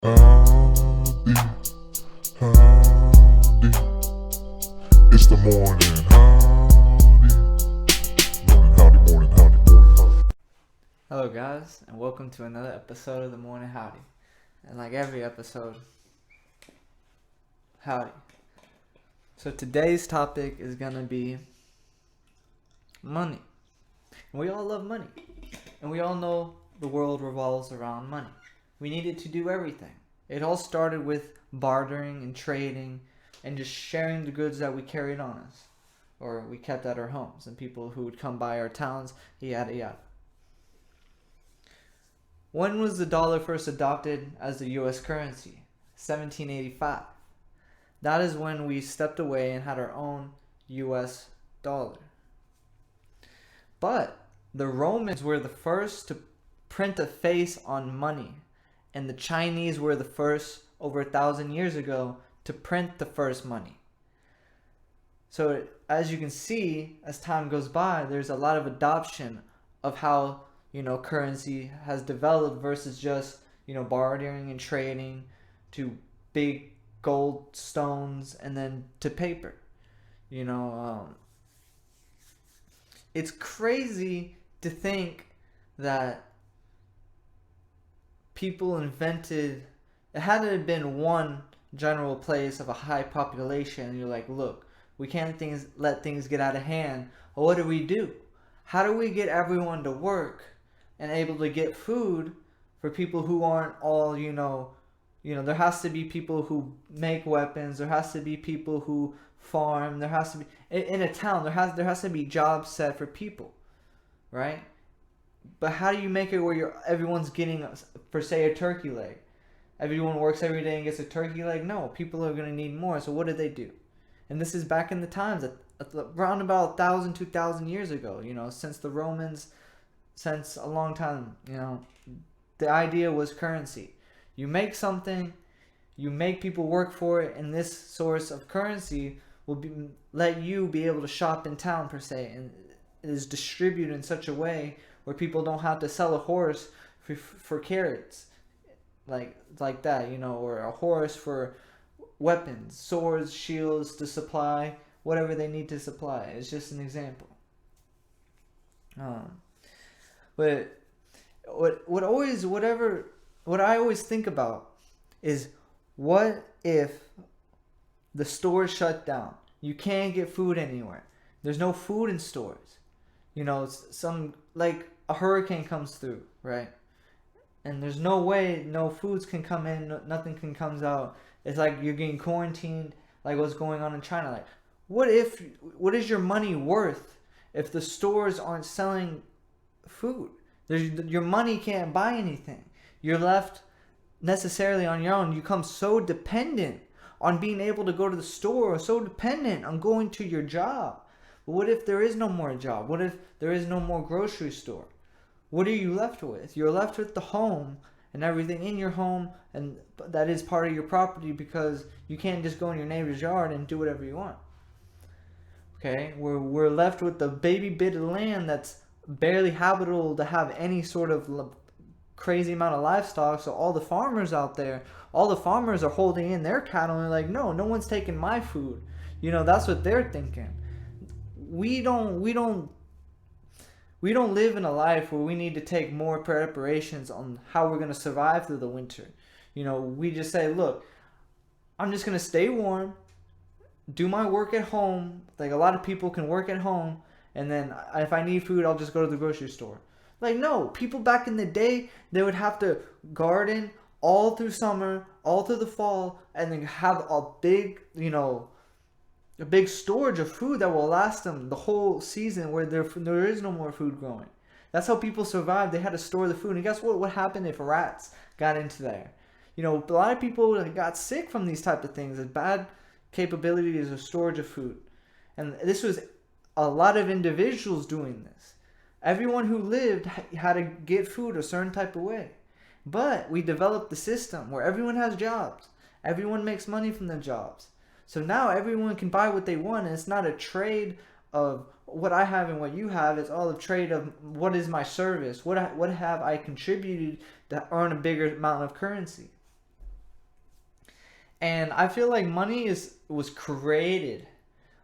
Howdy, howdy, it's the morning, howdy, morning, howdy. Hello guys, and welcome to another episode of the Morning Howdy. And like every episode, howdy. So today's topic is gonna be money. And we all love money. And we all know the world revolves around money. We need it to do everything. It all started with bartering and trading and just sharing the goods that we carried on us or we kept at our homes and people who would come by our towns, yada yada. When was the dollar first adopted as the US currency? 1785. That is when we stepped away and had our own US dollar. But the Romans were the first to print a face on money, and the Chinese were the first over 1,000 years ago to print the first money. So as you can see, as time goes by, there's a lot of adoption of how currency has developed versus just bartering and trading to big gold stones and then to paper. It's crazy to think that people invented. It had to have been one general place of a high population, and you're like, look, we can't let things get out of hand. Well, what do? How do we get everyone to work and able to get food for people who aren't all, there has to be people who make weapons, there has to be people who farm, there has to be, in a town, there has to be jobs set for people, right? But how do you make it where everyone's getting, for say, a turkey leg? Everyone works every day and gets a turkey leg? No, people are going to need more, so what do? And this is back in the times, around about 1,000, 2,000 years ago, since the Romans, since a long time, the idea was currency. You make something, you make people work for it, and this source of currency will let you be able to shop in town, per se, and it is distributed in such a way where people don't have to sell a horse for carrots, like that, or a horse for weapons, swords, shields to supply whatever they need to supply. It's just an example. But what I always think about is, what if the stores shut down? You can't get food anywhere. There's no food in stores. Some, like, a hurricane comes through, right? And there's no way, no foods can come in, nothing can comes out. It's like you're getting quarantined, like what's going on in China. Like, what is your money worth if the stores aren't selling food? Your money can't buy anything. You're left necessarily on your own. You become so dependent on being able to go to the store, or so dependent on going to your job. But what if there is no more job? What if there is no more grocery store? What are you left with? You're left with the home and everything in your home, and that is part of your property, because you can't just go in your neighbor's yard and do whatever you want. Okay, we're left with the baby bit of land that's barely habitable to have any sort of crazy amount of livestock. So all the farmers out there, all the farmers are holding in their cattle, and they're like, no one's taking my food. That's what they're thinking. We don't live in a life where we need to take more preparations on how we're going to survive through the winter. We just say, look, I'm just going to stay warm, do my work at home. Like, a lot of people can work at home, and then if I need food, I'll just go to the grocery store. Like, no, people back in the day, they would have to garden all through summer, all through the fall, and then have a big storage of food that will last them the whole season, where there is no more food growing. That's how people survived. They had to store the food. And guess what? What happened if rats got into there? A lot of people got sick from these type of things. The bad capabilities of storage of food. And this was a lot of individuals doing this. Everyone who lived had to get food a certain type of way. But we developed the system where everyone has jobs. Everyone makes money from their jobs. So now everyone can buy what they want, and it's not a trade of what I have and what you have. It's all a trade of what is my service, what have I contributed to earn a bigger amount of currency. And I feel like money was created,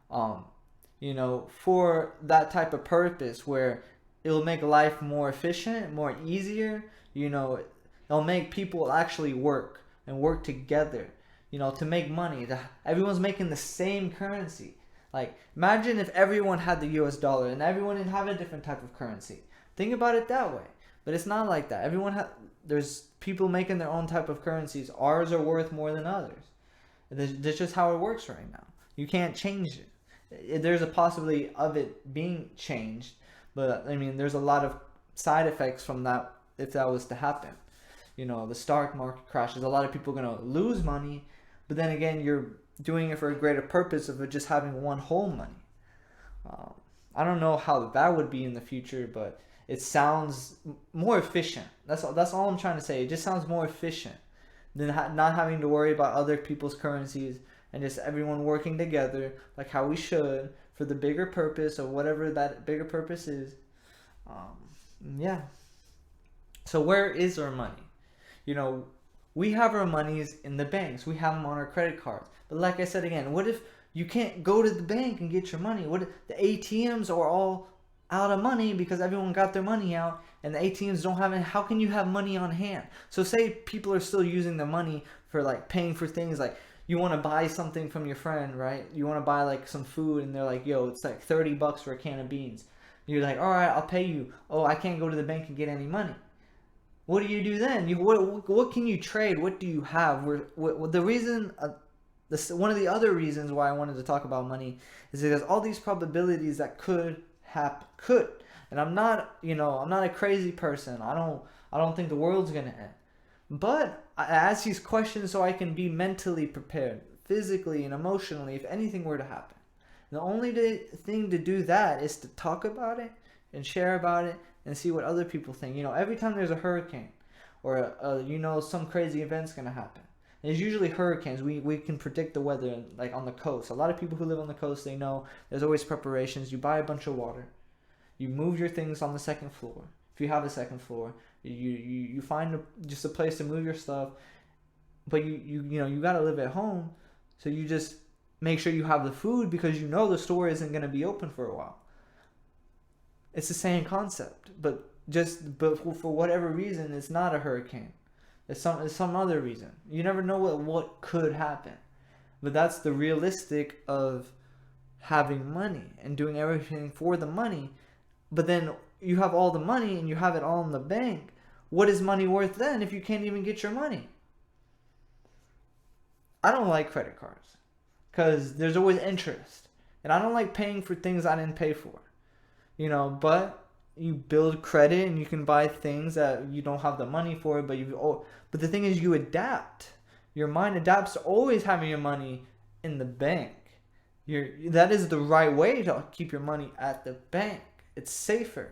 for that type of purpose where it'll make life more efficient, more easier. It'll make people actually work and work together, to make money. Everyone's making the same currency. Like, imagine if everyone had the US dollar and everyone didn't have a different type of currency. Think about it that way. But it's not like that. There's people making their own type of currencies. Ours are worth more than others. That's just how it works right now. You can't change it. There's a possibility of it being changed, but I mean, there's a lot of side effects from that if that was to happen. The stock market crashes. A lot of people are going to lose money, but then again, you're doing it for a greater purpose of it just having one whole money. I don't know how that would be in the future, but it sounds more efficient. That's all I'm trying to say. It just sounds more efficient than not having to worry about other people's currencies and just everyone working together like how we should for the bigger purpose of whatever that bigger purpose is. Yeah. So where is our money? We have our monies in the banks. We have them on our credit cards. But like I said again, what if you can't go to the bank and get your money? What if the ATMs are all out of money because everyone got their money out and the ATMs don't have it? How can you have money on hand? So say people are still using the money for like paying for things, like you want to buy something from your friend, right? You want to buy like some food and they're like, yo, it's like $30 for a can of beans. You're like, all right, I'll pay you. Oh, I can't go to the bank and get any money. What do you do then? What can you trade? What do you have? The reason, one of the other reasons why I wanted to talk about money is because all these probabilities that could happen could. And I'm not a crazy person. I don't think the world's gonna end. But I ask these questions so I can be mentally prepared, physically and emotionally, if anything were to happen. The only thing to do that is to talk about it and share about it and see what other people think. Every time there's a hurricane or some crazy event's gonna happen. And it's usually hurricanes. We can predict the weather like on the coast. A lot of people who live on the coast, they know there's always preparations. You buy a bunch of water. You move your things on the second floor. If you have a second floor, you find just a place to move your stuff. But you gotta live at home, so you just make sure you have the food because the store isn't gonna be open for a while. It's the same concept, but for whatever reason, it's not a hurricane. It's some other reason. You never know what could happen, but that's the realistic of having money and doing everything for the money. But then you have all the money and you have it all in the bank. What is money worth then if you can't even get your money? I don't like credit cards because there's always interest, and I don't like paying for things I didn't pay for. But you build credit and you can buy things that you don't have the money for, but the thing is you adapt. Your mind adapts to always having your money in the bank. That is the right way to keep your money at the bank. It's safer.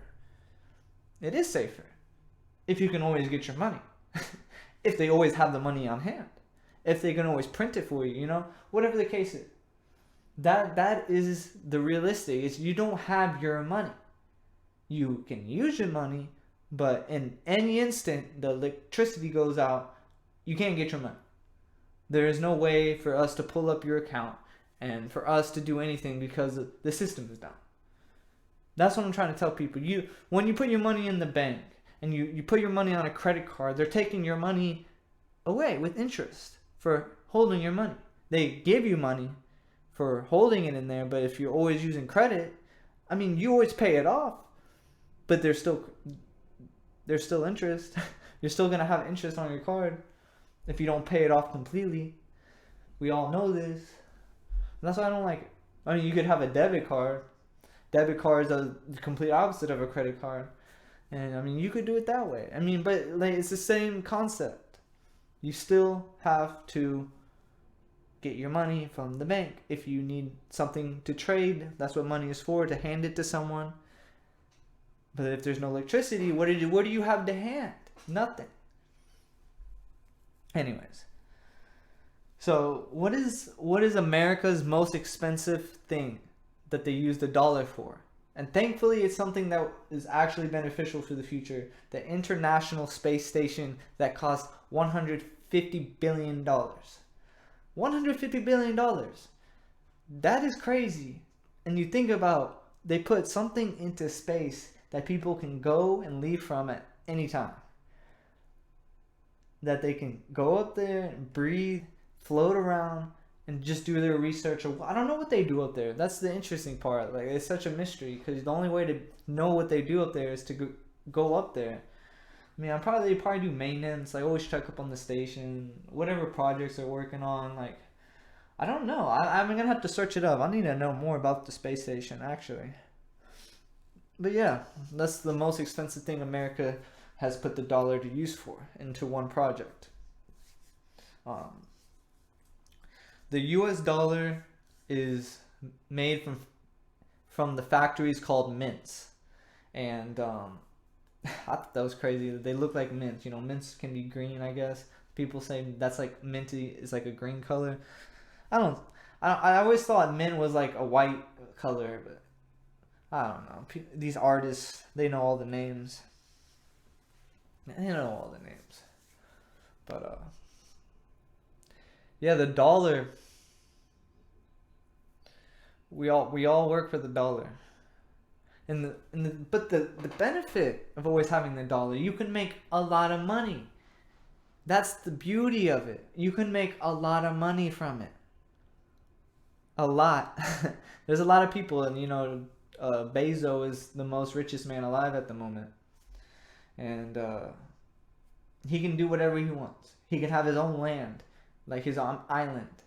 It is safer if you can always get your money. If they always have the money on hand. If they can always print it for you, whatever the case is. That is the realistic. Is you don't have your money. You can use your money, but in any instant the electricity goes out, you can't get your money. There is no way for us to pull up your account and for us to do anything because the system is down. That's what I'm trying to tell people. When you put your money in the bank and you put your money on a credit card, they're taking your money away with interest for holding your money. They give you money for holding it in there, but if you're always using credit, you always pay it off, but there's still interest. You're still gonna have interest on your card if you don't pay it off completely. We all know this. And that's why I don't like it. You could have a debit card. Debit card is the complete opposite of a credit card, and you could do it that way. But it's the same concept. You still have to get your money from the bank. If you need something to trade, that's what money is for, to hand it to someone. But if there's no electricity, what do you have to hand? Nothing. Anyways. So what is America's most expensive thing that they use the dollar for? And thankfully it's something that is actually beneficial for the future. The International Space Station that costs $150 billion. $150 billion. That is crazy. And you think about, they put something into space that people can go and leave from at any time. That they can go up there and breathe, float around, and just do their research. I don't know what they do up there. That's the interesting part. Like, it's such a mystery, because the only way to know what they do up there is to go up there. I mean, they probably do maintenance. I always check up on the station, whatever projects they're working on. Like, I don't know. I'm gonna have to search it up. I need to know more about the space station, actually. But yeah, that's the most expensive thing America has put the dollar to use for, into one project. The U.S. dollar is made from the factories called mints, and I thought that was crazy. They look like mints. You know, mints can be green, I guess. People say that's like minty is like a green color. I always thought mint was like a white color, but I don't know. These artists, they know all the names. They know all the names. But yeah, the dollar. We all work for the dollar. But the benefit of always having the dollar, you can make a lot of money. That's the beauty of it. You can make a lot of money from it. A lot. There's a lot of people, and Bezos is the most richest man alive at the moment, and he can do whatever he wants. He can have his own land, like his own island.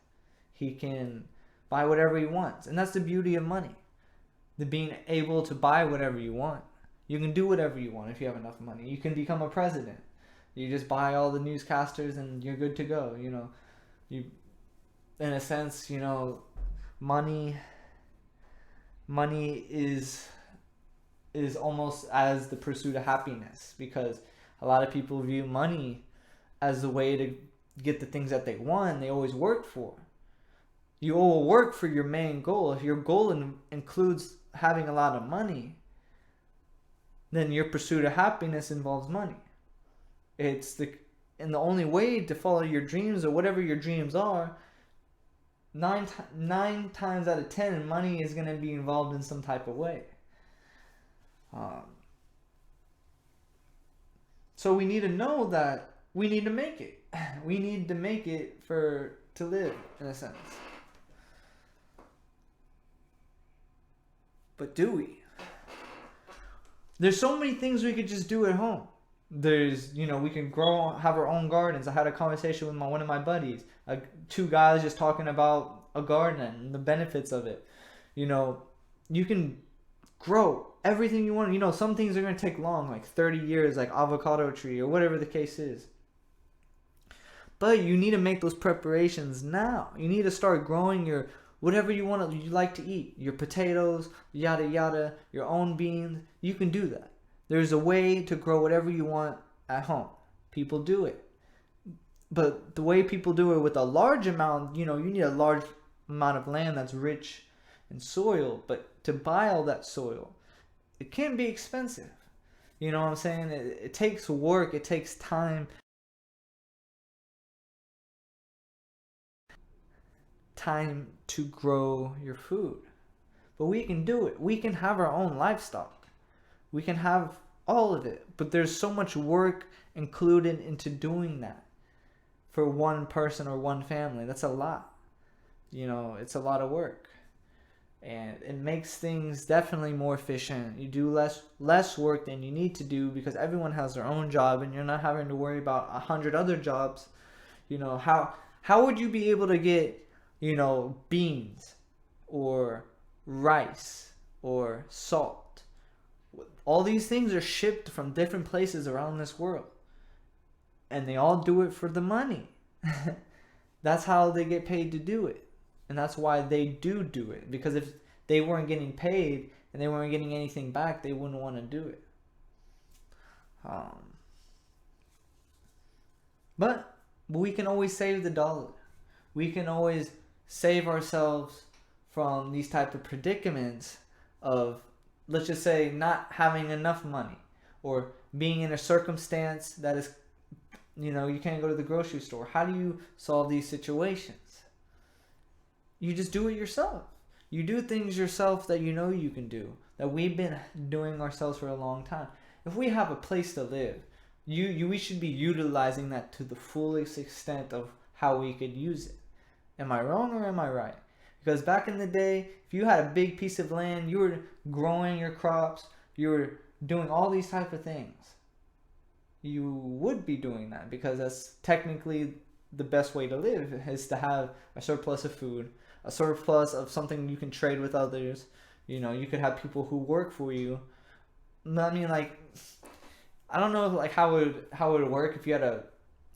He can buy whatever he wants, and that's the beauty of money. The being able to buy whatever you want. You can do whatever you want if you have enough money. You can become a president. You just buy all the newscasters and you're good to go. You, in a sense, money is almost as the pursuit of happiness, because a lot of people view money as the way to get the things that they want. They always work for. You will work for your main goal. If your goal includes having a lot of money, then your pursuit of happiness involves money. And the only way to follow your dreams, or whatever your dreams are, nine times out of 10, money is going to be involved in some type of way. So we need to know that we need to make it. We need to make it to live, in a sense. But do we? There's so many things we could just do at home. There's, we can have our own gardens. I had a conversation with one of my buddies. Two guys just talking about a garden and the benefits of it. You can grow everything you want. Some things are going to take long, like 30 years, like avocado tree or whatever the case is. But you need to make those preparations now. You need to start growing your whatever you like to eat. Your potatoes, yada yada, your own beans. You can do that. There's a way to grow whatever you want at home. People do it. But the way people do it with a large amount, you need a large amount of land that's rich in soil. But to buy all that soil, it can be expensive. You know what I'm saying? It takes work. It takes time. Time to grow your food. But we can do it. We can have our own livestock. We can have all of it. But there's so much work included into doing that for one person or one family. That's a lot. It's a lot of work. And it makes things definitely more efficient. You do less work than you need to do, because everyone has their own job and you're not having to worry about 100 other jobs. How would you be able to get beans or rice or salt? All these things are shipped from different places around this world, and they all do it for the money. That's how they get paid to do it, and that's why they do it, because if they weren't getting paid and they weren't getting anything back, they wouldn't want to do it. But we can always save the dollar. We can always save ourselves from these type of predicaments of, let's just say, not having enough money, or being in a circumstance that is, you can't go to the grocery store. How do you solve these situations? you just do it yourself. You do things yourself that you know you can do, that we've been doing ourselves for a long time. If we have a place to live, we should be utilizing that to the fullest extent of how we could use it. Am I wrong or am I right? Because back in the day, if you had a big piece of land, you were growing your crops, you were doing all these type of things. You would be doing that because that's technically the best way to live, is to have a surplus of food, a surplus of something you can trade with others. You could have people who work for you. I mean, like, I don't know like how it would work if you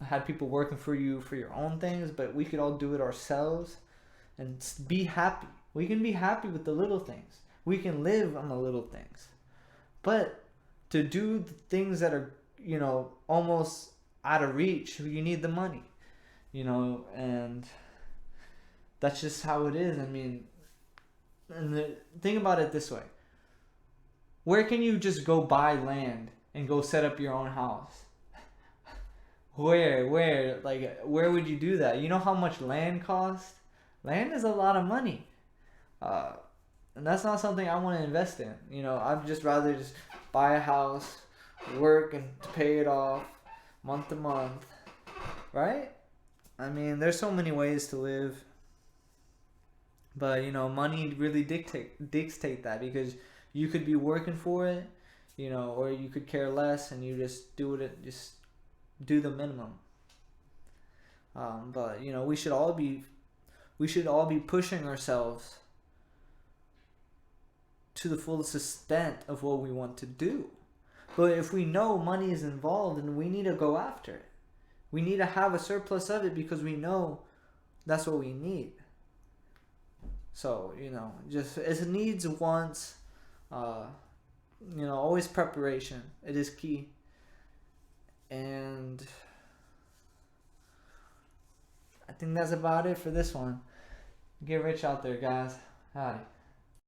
had people working for you for your own things, but we could all do it ourselves and be happy. We can be happy with the little things. We can live on the little things. But to do the things that are, almost out of reach, you need the money. And that's just how it is. I mean, and think about it this way. Where can you just go buy land and go set up your own house? Where would you do that? You know how much land costs? Land is a lot of money. And that's not something I want to invest in. I'd just rather just buy a house, work and pay it off month to month. Right? I mean, there's so many ways to live. But, money really dictate that, because you could be working for it, or you could care less and you just do the minimum. But, we should all be pushing ourselves to the fullest extent of what we want to do. But if we know money is involved, then we need to go after it. We need to have a surplus of it because we know that's what we need. So, just as needs, wants, always preparation. It is key. And I think that's about it for this one. Get rich out there, guys. Howdy.